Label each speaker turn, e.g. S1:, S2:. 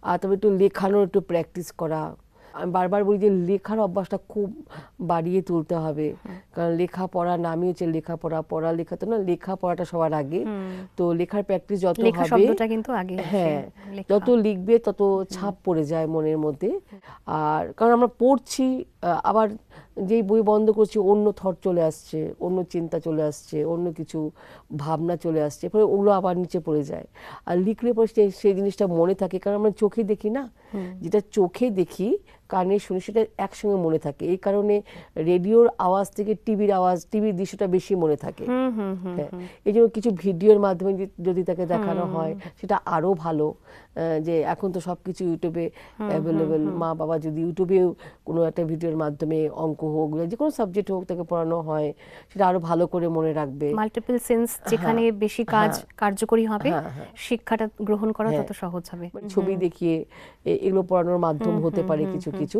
S1: আর তবে একটু লেখানোর একটু প্র্যাকটিস করা। আমি বারবার বলি যে লেখার অভ্যাসটা খুব বাড়িয়ে তুলতে হবে, কারণ লেখাপড়া নামই হচ্ছে লেখাপড়া, পড়ালেখা তো না, লেখাপড়াটা সবার আগে। তো লেখার প্র্যাকটিস যত
S2: লেখা
S1: হবে,
S2: শব্দটা কিন্তু আগে আসে,
S1: হ্যাঁ,
S2: লেখা।
S1: যত লিখবে তত ছাপ পড়ে যায় মনের মধ্যে। আর কারণ আমরা পড়ছি, আবার যেই বই বন্ধ করছি অন্য থট চলে আসছে, অন্য চিন্তা চলে আসছে, অন্য কিছু ভাবনা চলে আসছে, পরে ওগুলো আবার নিচে পড়ে যায়। আর লিখলে পরে সেই জিনিসটা মনে থাকে, কারণ আমরা চোখে দেখি না, যেটা চোখে দেখি কানে শুনি সেটা একসঙ্গে মনে থাকে। এই কারণে রেডিওর আওয়াজ থেকে টিভির আওয়াজ, টিভির দৃশ্যটা বেশি মনে থাকে। হ্যাঁ, এই জন্য কিছু ভিডিওর মাধ্যমে যদি তাকে দেখানো হয় সেটা আরো ভালো। যে এখন তো সবকিছু ইউটিউবে অ্যাভেলেবেল, মা বাবা যদি ইউটিউবেও কোনো একটা ভিডিওর মাধ্যমে অঙ্ক হোক, যে কোনো সাবজেক্ট হোক তাকে পড়ানো হয়, সেটা আরো ভালো করে মনে রাখবে।
S2: মাল্টিপল সেন্স যেখানে বেশি কাজ কার্যকরী হবে, শিক্ষাটা গ্রহণ করা তত সহজ হবে।
S1: ছবি দেখিয়ে এগুলো পড়ানোর মাধ্যম হতে পারে কিছু কিছু।